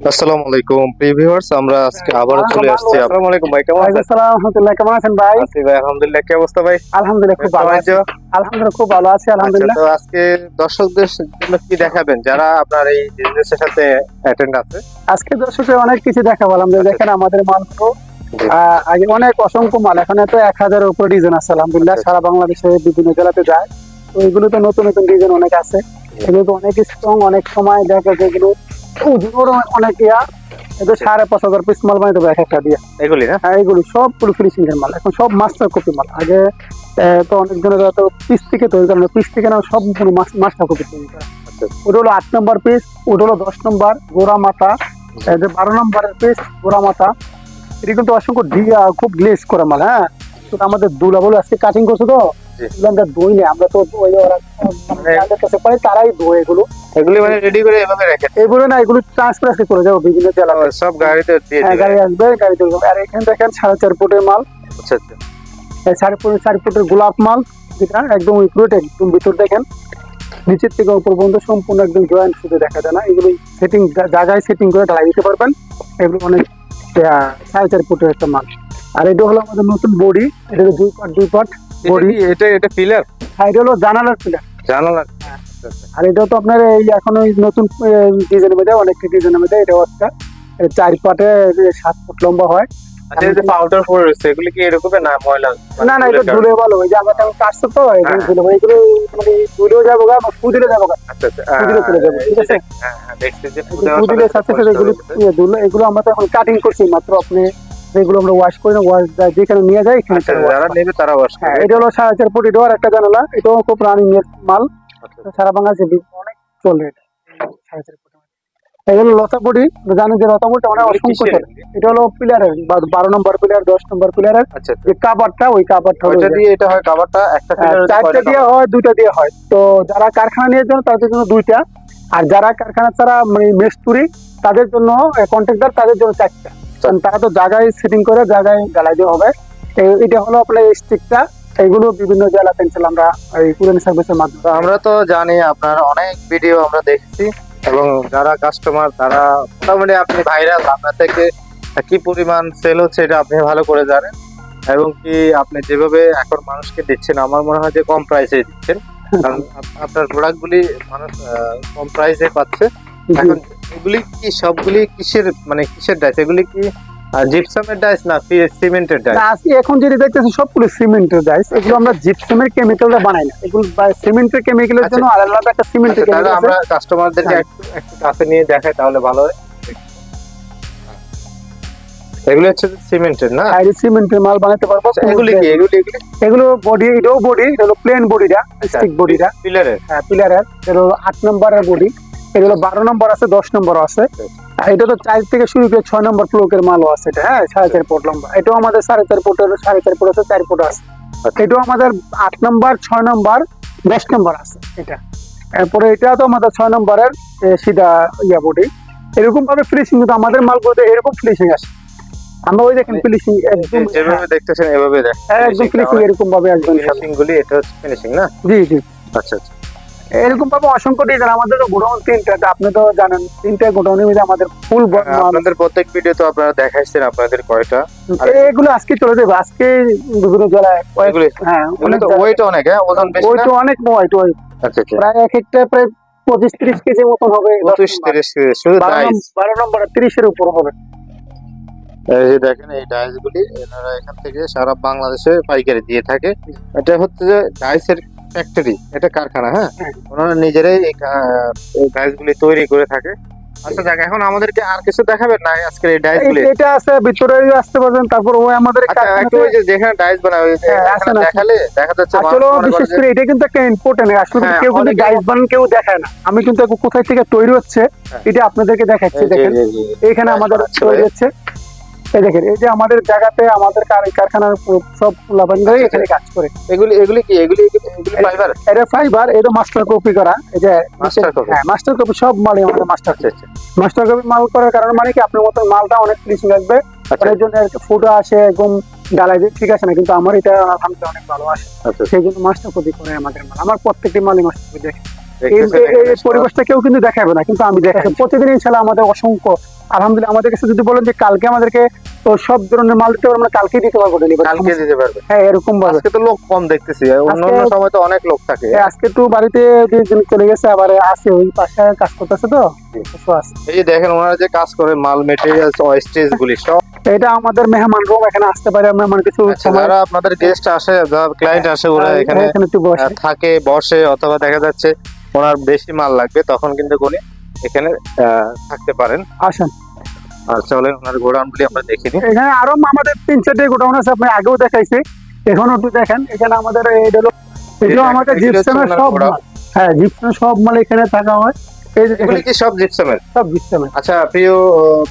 আসসালামু আলাইকুম প্রিভিউয়ার্স, আমরা আজকে আবারও চলে আসছি। আসসালামু আলাইকুম ভাই, কেমন আছেন? আসসালাম আলহামদুলিল্লাহ, কেমন আছেন ভাই? আছি ভাই, আলহামদুলিল্লাহ। কি অবস্থা ভাই? আলহামদুলিল্লাহ খুব ভালো আছি। আলহামদুলিল্লাহ খুব ভালো আছি আচ্ছা, আলহামদুলিল্লাহ। তো আজকে দর্শকদের জন্য কি দেখাবেন যারা আপনার এই বিজনেসের সাথে অ্যাটেন্ড আছে? আজকে দর্শকের অনেক কিছু দেখাবো। আমরা আচ্ছা, দেখেন আমাদের মালগুলো জি, আগে অনেক অসংখ্য মাল, এখন তো 1000-এর উপর ডিজাইন আছে আলহামদুলিল্লাহ। আচ্ছা, সারা বাংলাদেশে বিভিন্ন জেলাতে যায়। তো এগুলো তো নতুন নতুন ডিজাইন অনেক আছে। জি, এগুলো তো অনেক স্ট্রং, অনেক সময় দেখা যায় এগুলো ওজনেরও অনেক এগুলো 5,500 পিস মাল বানাতে হবে এক একটা দিয়ে। এগুলি না? হ্যাঁ, এগুলো সবগুলো ফিনিশিং এর মাল, এখন সব মাস্টার কপি মাল। আগে তো অনেকজনের তো পিস থেকে তৈরি করেন, পিস থেকে না সবগুলো মাস্টার কপি তৈরি করা। আচ্ছা, ওটা হলো 8 নম্বর পিস, ওটা হলো 10 নম্বর গোড়া মাথা, এই যে 12 নম্বরের পিস গোড়া মাথা। এটা কিন্তু অসংখ্য খুব গ্লেজ করা মাল। হ্যাঁ, তো আমাদের দুলা বলে আজকে কাটিং করছে তো জি। এগুলো আমরা ধুই না, আমরা তো ওই ওরা যাদের কাছে পাই তারাই ধোয় এগুলো। এগুলি মানে রেডি করে এভাবে রেখে এগুলো না, এগুলো ট্রান্সফার আজকে করে যাবো বিভিন্ন জেলাতে। সব গাড়িতে দিয়ে হ্যাঁ, দিবে। গাড়ি আসবে, গাড়ি তুলবে। আর এখানে দেখেন 4.5 ফুটের মাল, আচ্ছা, আচ্ছা, 4 ফুটের গোলাপ মাল, যেটা একদম উইক্রুট, একদম ভিতর দেখেন নিচের থেকে উপর পর্যন্ত সম্পূর্ণ একদম জয়েন্ট শুধু দেখা যায় না। এগুলো সেটিং জায়গায় সেটিং করে ঢালাই দিতে পারবেন। এগুলো অনেক 4.5 ফুটের একটা মাল। আর এটা হলো আমাদের নতুন বডি, এটা হলো 2 পার্ট বডি। এটা পিলার, আর এটা হলো জানালার পিলার। জানালা। আচ্ছা, আচ্ছা। আর এটা তো আপনার এই এখন ওই নতুন ডিজাইনের মধ্যে, অনেকটা ডিজাইনের মধ্যে এটাও একটা 4 পার্টে 7 ফুট লম্বা হয়। আচ্ছা, এই যে পাউডার পরে রয়েছে এগুলি কি এরকম না ময়লা? না না, এটা ধুলে ভালো, ওই যে আমরা তেমন কাটছে তো এগুলো ধুলে ভালো। এগুলো মানে ধুলেও যাবো গা বা ফুদিলে যাবো গা, আচ্ছা, আচ্ছা, ফুদিলে চলে যাবো, ঠিক আছে। হ্যাঁ, হ্যাঁ, দেখছি যে ফুদিলের সাথে সাথে এগুলো ধুলে, এগুলো আমরা তো এখন কাটিং করছি মাত্র। আপনি এগুলো আমরা ওয়াশ করি না, ওয়াশ যেখানে নিয়ে যাই এখানে। আচ্ছা, যারা নেবে তারা ওয়াশ হ্যাঁ, করবে। এটা হলো 4.5 ফুট, এটাও আর একটা জানালা, এটাও খুব রানিং মাল। আচ্ছা, সারা বাংলাদেশে অনেক চলে এটা 4.5 ফুট। এগুলো লতা বডি, জানেন যে লতা বডিটা অনেক অসংখ্য চলে। এটা হলো পিলারের 12 নম্বর পিলার, 10 নম্বর পিলারের আচ্ছা, যে কাভারটা, ওই কাভারটা ওইটা দিয়ে এটা হয় কভারটা একটা পিলার 4টা দিয়ে হয়, 2টা দিয়ে হয়। তো যারা কারখানা নিয়ে জন্য তাদের জন্য 2টা, আর যারা কারখানা ছাড়া মানে মেস্তুরি তাদের জন্য, কন্ট্রাক্টর তাদের জন্য 4টা। কারণ তারা তো জায়গায় সেটিং করে জায়গায় জ্বালাই দেওয়া হবে। এটা হলো আপনার স্টিকটা। এগুলো বিভিন্ন জেলা পেন্সিল আমরা এই কুরিয়ার সার্ভিসের মাধ্যমে। তো আমরা তো জানি আপনার অনেক ভিডিও আমরা দেখছি, এবং যারা কাস্টমার তারা মোটামুটি আপনি ভাইরাল, আপনার থেকে কি পরিমাণ সেল হচ্ছে এটা আপনি ভালো করে জানেন, এবং কি আপনি যেভাবে এখন মানুষকে দিচ্ছেন আমার মনে হয় যে কম প্রাইসে দিচ্ছেন, কারণ আপনার প্রোডাক্টগুলি মানুষ কম প্রাইসে পাচ্ছে। এখন এগুলি কি সবগুলি কিসের ডাইস? এগুলি কি জিপসামের ডাইস না সিমেন্টের ডাইস? এখন যেটা দেখতেছি সবগুলো সিমেন্টের ডাইস। এগুলো আমরা জিপসামের কেমিক্যালটা বানাই না, এগুলো সিমেন্টের কেমিক্যালের জন্য আলাদা একটা সিমেন্টের তাহলে কেমিক্যাল আমরা কাস্টমারদেরকে একটু একটু কাছে নিয়ে দেখাই তাহলে ভালো হয়। এগুলো হচ্ছে সিমেন্টের না? সিমেন্টের মাল বানাতে পারবো। এগুলি কি এগুলি এগুলি এগুলো বডি, এটাও বডি, এটা হলো প্লেন বডিটা, স্টিক বডিটা পিলারের? হ্যাঁ, পিলারের। এটা হলো 8 নম্বরের বডি, এগুলো 12 নম্বর আছে, 10 নম্বর আছে। আর এটা তো 4 থেকে শুরু করে 6 নম্বর ফ্লোকের মালও আছে এটা। হ্যাঁ, 4.5 ফুট লম্বা। এটাও আমাদের 4.5 ফুটের, 4.5 ফুট আছে, 4 ফুট আছে। এটাও আমাদের 8 নম্বর, 6 নম্বর, 10 নম্বর আছে এটা। এরপরে এটা তো আমাদের 6 নম্বরের সিধা বডি। এরকম ভাবে ফিনিশিং, কিন্তু আমাদের মালগুলোতে এরকম ফিনিশিং আসে। আমরা ওই দেখেন ফিনিশিং একদম যেভাবে দেখতেছেন এভাবে একদম ফিনিশিং এরকম ভাবে আসবে। ফিনিশিং গুলি এটা হচ্ছে ফিনিশিং না? জি জি, আচ্ছা, আচ্ছা। এরকম ভাবে অসংখ্য ডিজাইন। আমাদের তো গোডাউন 3টা, আপনি তো জানেন 3টা গোডাউনের মধ্যে আমাদের ফুল। আপনাদের প্রত্যেক ভিডিও তো আপনারা দেখাইছেন আপনাদের কয়টা। এগুলো আজকে চলে যাবে, আজকে বিভিন্ন জেলায়। হ্যাঁ, ওয়েট অনেক, ওজন বেশি, ওইটা অনেক ওয়েট। আচ্ছা, আচ্ছা। প্রায় এক একটা প্রায় 25-30 কেজি মতন হবে। 25-30 কেজি শুধু ডাইস? 12 নম্বর 30-এর উপর হবে। এই যে দেখেন এই ডাইস গুলি এনারা এখান থেকে সারা বাংলাদেশে পাইকারি দিয়ে থাকে। এটা হচ্ছে যে ডাইসের ফ্যাক্টরি, এটা কারখানা। হ্যাঁ, ওনারা নিজেরাই এই ডাইস গুলি তৈরি করে থাকে। আচ্ছা, দেখ এখন আমাদেরকে আর কিছু দেখাবেন না আজকে এই ডাইস গুলি? এটা আছে ভিতরে আসতে পারবেন। তারপর ওই আমাদের একটু ওই যে যেখানে ডাইস বানায় ওই দেখালে দেখা যাচ্ছে আসলে বিশেষ করে এটা কিন্তু একটা ইম্পর্টেন্ট। আসলে কেউ কিন্তু ডাইস বানান কেউ দেখায় না। আমি কিন্তু কোথায় থেকে তৈরি হচ্ছে এটা আপনাদেরকে দেখাচ্ছি। দেখেন এখানে আমাদের তৈরি হচ্ছে, এই দেখেন এই যে আমাদের জায়গাতে আমাদের কারখানার সব লাভানরাই এখানে কাজ করে। এগুলি এগুলি কি এগুলি ফাইবার? এটা ফাইবার, এটা মাস্টার কপি করা। এই যে হ্যাঁ, মাস্টার কপি সব মালই আমাদের মাস্টার কপি মাল করার কারণে মানে কি আপনার মতো মালটা অনেক ফিনিশিং আসবে। এর জন্য ফুটো আসে একদম ডালাই ঠিক আছে না, কিন্তু আমার এটা আলহামদুলিল্লাহ অনেক ভালো আসে। সেই জন্য মাস্টার কপি করে আমাদের মাল। আমার প্রত্যেকটি মালই মাস্টার কপি দেখে। দেখতেছেন এই এখানে সব। পরিবেশটা কেউ কিন্তু দেখাবে না, কিন্তু আমি দেখাচ্ছি প্রতিদিন ইনশাল্লাহ। আমাদের অসংখ্য আলহামদুলিল্লাহ, আমাদের কাছে যদি বলেন যে কালকে আমাদেরকে তো সব ধরনের মাল দিতে পারবো, আমরা কালকেই দিতে পারবো ডেলিভারি। কালকে দিতে পারবে? হ্যাঁ, এরকম ভাবে। আজকে তো লোক কম দেখতেছি, অন্য আজকে অন্য সময় তো অনেক লোক থাকে। আজকে একটু বাড়িতে দুজন চলে গেছে, আবার আছে ওই পাশে কাজ করতেছে তো কিছু আছে। এই যে দেখেন ওনারা যে কাজ করে, মাল মেটেরিয়ালস ওয়েস্টেজ গুলি সব। এটা আমাদের মেহমান রুম, এখানে আসতে পারে মেহমান কিছু আচ্ছা, সময়। যারা আপনাদের গেস্ট আসে, যারা ক্লায়েন্ট আসে, ওরা এখানে এখানে একটু বসে থাকে, বসে, অথবা দেখা যাচ্ছে ওনার বেশি মাল লাগবে, তখন কিন্তু উনি এখানে থাকতে পারেন। আসেন। আর চলেন ওনার গোডাউন গুলি আমরা দেখে নিই। এখানে আরো আমাদের 3-4টে গোডাউন আছে, আপনি আগেও দেখাইছি, এখনো একটু দেখেন। এখানে আমাদের এটাও আমাদের এগুলি হচ্ছে জিপসামের ওনার সব গোডাউন। মাল। হ্যাঁ, জিপসামের সব মাল এখানে থাকা হয়। এই যে এগুলি দেখেন, কি সব জিপসামের? সব জিপসামের। আচ্ছা, প্রিয়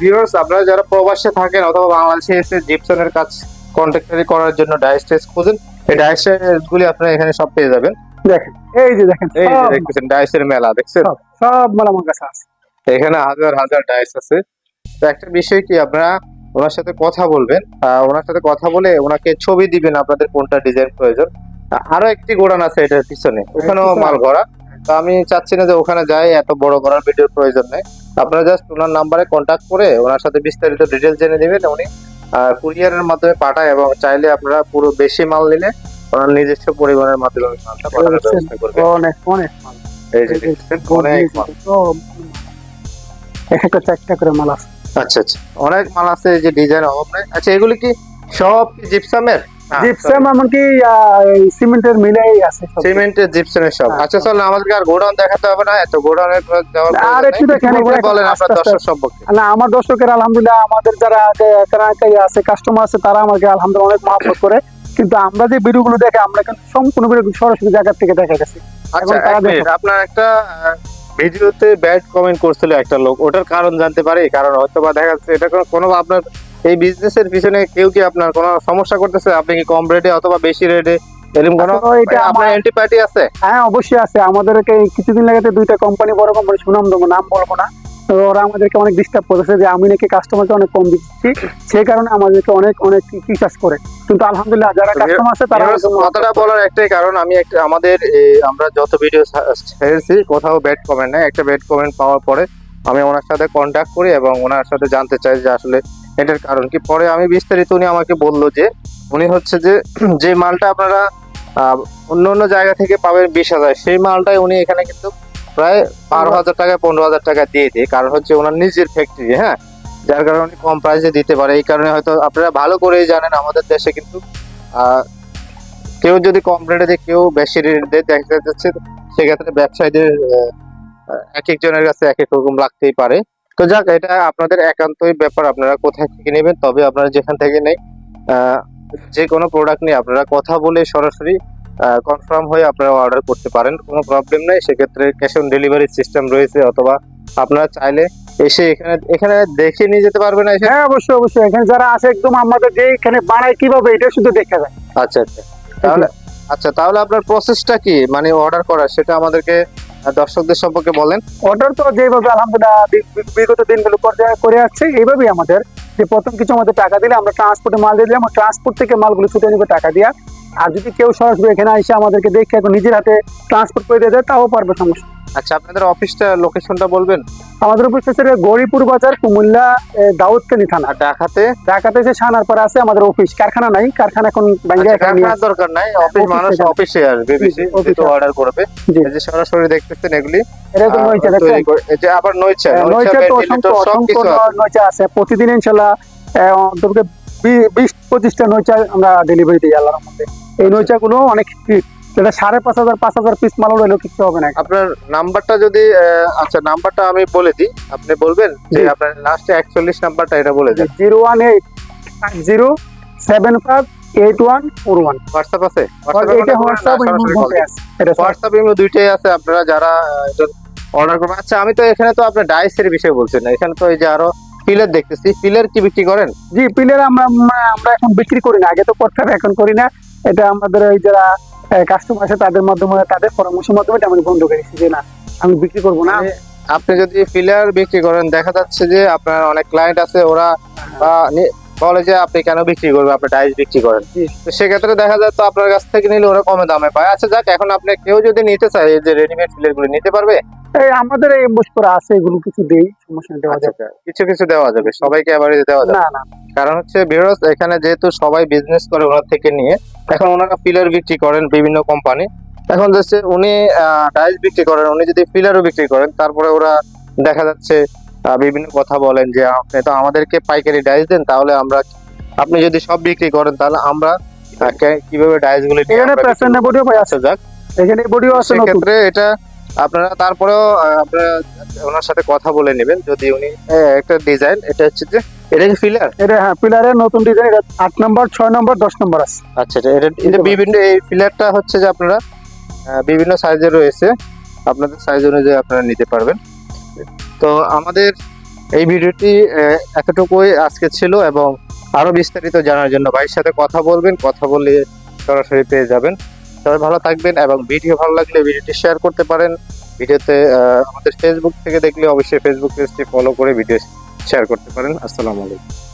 ভিউয়ার্স, আপনারা যারা প্রবাসে থাকেন অথবা বাংলাদেশে এসে জিপসামের কাজ কন্ট্রাক্টরি করার জন্য ডাইস্টেজ খুঁজেন, এই ডাইস্টেজ গুলি আপনারা এখানে সব পেয়ে যাবেন। দেখেন, এই যে দেখেন, এই যে সব দেখতেছেন ডাইসের মেলা, দেখছেন সব সব মাল আমার কাছে আছে। এখানে হাজার হাজার ডাইস আছে। তো একটা বিষয় কি, আপনারা ওনার সাথে কথা বলবেন, ওনার সাথে কথা বলে ওনাকে ছবি দিবেন আপনাদের কোনটা ডিজাইন প্রয়োজন। আরো একটি গোডাউন আছে এটার পিছনে, ওখানেও মাল ভরা। তো আমি চাচ্ছি না যে ওখানে যাই, এত বড় করার ভিডিওর প্রয়োজন নেই। আপনারা জাস্ট ওনার নাম্বারে কন্ট্যাক্ট করে ওনার সাথে বিস্তারিত ডিটেলস জেনে নেবেন। উনি কুরিয়ারের মাধ্যমে পাঠায়, এবং চাইলে আপনারা পুরো বেশি মাল নিলে ওনার নিজস্ব পরিবহনের মাধ্যমে মালটা পাঠানোর ব্যবস্থা করবে। অনেক অনেক মাল। এই যে দেখছেন অনেক মাল। সব একটা চারটা করে মাল আছে। আচ্ছা আচ্ছা, অনেক মাল আছে, এই যে ডিজাইন অভাব নাই। আচ্ছা, এগুলি কি সব জিপসামের? জিপসাম এমনকি সিমেন্টের মিলেই আছে সব। সিমেন্টের জিপসামের সব। হ্যাঁ, আচ্ছা, চল আমাদেরকে আর গোডাউন দেখাতে হবে না, এত গোডাউনে যাওয়ার আর একটু দেখেন, বলেন আস্তে আপনার আস্তে। দর্শক সম্পর্কে। না, আমার দর্শকের আলহামদুলিল্লাহ, আমাদের যারা আছে কাস্টমার আছে, তারা আমাকে আলহামদুলিল্লাহ অনেক মহব্বত করে। কিন্তু আমরা যে ভিডিওগুলো দেখে, আমরা কিন্তু সম্পূর্ণ ভিডিও সরাসরি জায়গা থেকে দেখা গেছে। আচ্ছা, তারা এক মিনিট, আপনার একটা ভিডিওতে ব্যাড কমেন্ট করছিল একটা লোক, ওটার কারণ জানতে পারি? কারণ হয়তো বা দেখা যাচ্ছে এটা কোনো আপনার এই বিজনেসের পিছনে কেউ কি আপনার কোনো সমস্যা করতেছে, আপনি কি কম রেটে অথবা বেশি রেটে এরকম কোনো এটা আপনার অ্যান্টিপার্টি আছে? হ্যাঁ, অবশ্যই আছে। আমাদেরকে কিছুদিন লাগাতে দুইটা কোম্পানি, বড় কোম্পানি, সুনাম দেবো, নাম বলবো না, তো ওরা আমাদেরকে অনেক ডিস্টার্ব করেছে যে আমি নাকি কাস্টমারকে অনেক কম দিচ্ছি, সেই কারণে আমাদেরকে অনেক অনেক রিচার্জ করে। কিন্তু আলহামদুলিল্লাহ যারা কাস্টমার আছে তারা কথাটা বলার একটাই কারণ, আমি একটা আমাদের আমরা যত ভিডিও ছেড়েছি কোথাও ব্যাড কমেন্ট নাই। একটা ব্যাড কমেন্ট পাওয়ার পরে আমি ওনার সাথে কন্ট্যাক্ট করি এবং ওনার সাথে জানতে চাই যে আসলে এটার কারণ কি। পরে আমি বিস্তারিত, উনি আমাকে বললো যে উনি হচ্ছে যে যে মালটা আপনারা অন্য অন্য জায়গা থেকে পাবেন 20,000, সেই মালটাই উনি এখানে কিন্তু প্রায় 12,000 টাকা 15,000 টাকা দিয়ে দেয়। কারণ হচ্ছে ওনার নিজের ফ্যাক্টরি, হ্যাঁ, যার কারণে উনি কম প্রাইসে দিতে পারে। এই কারণে হয়তো আপনারা ভালো করেই জানেন আমাদের দেশে কিন্তু কেউ যদি কম রেটে দেয়, কেউ বেশি রেট দেয়, দেখা যাচ্ছে সেক্ষেত্রে ব্যবসায়ীদের এক একজনের কাছে এক এক রকম লাগতেই পারে। তো যাক, এটা আপনাদের একান্তই ব্যাপার, আপনারা কোথায় থেকে নেবেন। তবে আপনারা যেখান থেকে নেই, যে কোনো প্রোডাক্ট নিয়ে আপনারা কথা বলে সরাসরি কনফার্ম হয়ে আপনারা অর্ডার করতে পারেন, কোনো প্রবলেম নেই। সেক্ষেত্রে ক্যাশ অন ডেলিভারি সিস্টেম রয়েছে, অথবা আপনারা চাইলে এসে এখানে এখানে দেখে নিয়ে যেতে পারবেন। হ্যাঁ, অবশ্যই অবশ্যই। এখানে যারা আছে একদম আমাদের যে এখানে বানায় কিভাবে, এটা শুধু দেখা যায়। আচ্ছা আচ্ছা, তাহলে তাহলে আপনার প্রসেসটা কি, মানে অর্ডার করার, সেটা আমাদেরকে দর্শকদের সম্পর্কে বলেন। অর্ডার তো যেভাবে আলহামদুলিল্লাহ বিগত দিনগুলো করে আসছে, এইভাবেই আমাদের যে প্রথম কিছু আমাদের টাকা দিলে আমরা ট্রান্সপোর্টে মাল দিয়ে দিলাম, ট্রান্সপোর্ট থেকে মালগুলো ছুটে নিবে টাকা দিয়া। আর যদি কেউ সরাসরি এখানে এসে আমাদেরকে দেখে এখন নিজের হাতে ট্রান্সপোর্ট করে দিয়ে দেয়, তাও পারবে, সমস্যা। আচ্ছা, আপনাদের অফিসটা লোকেশনটা বলবেন? আমাদের অফিস হচ্ছে গৌরীপুর বাজার, কুমিল্লা, দাউদকান্দি থানা। আর ঢাকাতে? ঢাকাতে যে সানারপাড়া আছে আমাদের অফিস। কারখানা নাই, কারখানা এখন কারখানার দরকার নাই, অফিস মানুষ অফিসে আসবে বেশি, যেহেতু অর্ডার করবে। এই যে সরাসরি দেখতেছেন এগুলি, এটা তো নইচা দেখছেন, এই যে আবার নইচা তো অসংখ্য নইচা আছে। প্রতিদিন ইনশাআল্লাহ অন্তত 20-25টা নইচা আমরা ডেলিভারি দিই আল্লাহর রহমতে। এই নইচা গুলো অনেক হিট, যেটা 5,500 পিস মাল হলো কিছু হবে না। আপনার নাম্বারটা যদি আচ্ছা, নাম্বারটা আমি বলে দিই, আপনি বলবেন যে আপনার লাস্টে 41 নাম্বারটা, এটা বলে দেন। 01850758141। হোয়াটসঅ্যাপ আছে? হোয়াটসঅ্যাপ ইমো দুইটাই আছে, আপনারা যারা অর্ডার করবেন। আচ্ছা, আমি তো এখানে তো আপনার ডাইসের বিষয় বলছেন না, এখানে তো এই যে আরো পিলার দেখতেছি, পিলার কি বিক্রি করেন? জি, পিলার আমরা এখন বিক্রি করি না, আগে তো করতাম, এখন করি না। এটা আমাদের ওই যারা কাস্টমার আছে তাদের মাধ্যমে, তাদের পরামর্শের মাধ্যমে এটা আমি বন্ধ করেছি যে না, আমি বিক্রি করবো না। আপনি যদি পিলার বিক্রি করেন, দেখা যাচ্ছে যে আপনার অনেক ক্লায়েন্ট আছে, ওরা বলে যে আপনি কেন বিক্রি করবেন, আপনি ডাইস বিক্রি করেন। জি। তো সেক্ষেত্রে দেখা যায় তো আপনার কাছ থেকে নিলে ওরা কমে দামে পায়। আচ্ছা যাক, এখন আপনি কেউ যদি নিতে চায় এই যে রেডিমেড ফিলের গুলো নিতে পারবে? এই আমাদের এই এমবুশ করা আছে, এগুলো কিছু দেই, সমস্যা নেই, দেওয়া আচ্ছা যাবে। আচ্ছা, কিছু কিছু দেওয়া যাবে, সবাইকে এভারেজ দেওয়া যাবে না না। না। কারণ হচ্ছে ভিউয়ার্স, এখানে যেহেতু সবাই বিজনেস করে ওনার থেকে নিয়ে, এখন ওনারা ফিলার বিক্রি করেন বিভিন্ন কোম্পানি। এখন যাচ্ছে উনি ডাইস বিক্রি করেন, উনি যদি ফিলারও বিক্রি করেন, তারপরে ওরা দেখা যাচ্ছে বিভিন্ন কথা বলেন যে আপনি তো আমাদেরকে পাইকারি ডাইস দেন, তাহলে আমরা, আপনি যদি সব বিক্রি করেন তাহলে আমরা কিভাবে ডাইস গুলো নিয়ে এখানে আমরা বিক্রি প্যাসেন্জার করবো? বডিও ভাই আচ্ছা আছে, যাক, এখানে বডিও আছে নতুন। সেক্ষেত্রে এটা আপনারা তারপরেও আপনারা ওনার সাথে কথা বলে নেবেন। যদি উনি একটা ডিজাইন, এটা হচ্ছে যে এটা কি ফিলার? এটা হ্যাঁ পিলারের নতুন ডিজাইন, এটা 8 নম্বর 6 নম্বর 10 নম্বর আছে। আচ্ছা এটা এটা নিতে এটা পারেন। বিভিন্ন, এই ফিলারটা হচ্ছে যে আপনারা বিভিন্ন সাইজের রয়েছে, আপনাদের সাইজ অনুযায়ী আপনারা নিতে পারবেন। তো আমাদের এই ভিডিওটি এতটুকুই আজকে ছিল, এবং আরো বিস্তারিত জানার জন্য ভাইয়ের সাথে কথা বলবেন, কথা বলে সরাসরি পেয়ে যাবেন। সবাই ভালো থাকবেন, এবং ভিডিও ভালো লাগলে ভিডিওটি শেয়ার করতে পারেন। ভিডিওতে আমাদের ফেসবুক থেকে দেখলে অবশ্যই ফেসবুক পেজটি ফলো করে ভিডিও শেয়ার করতে পারেন। আসসালামু আলাইকুম।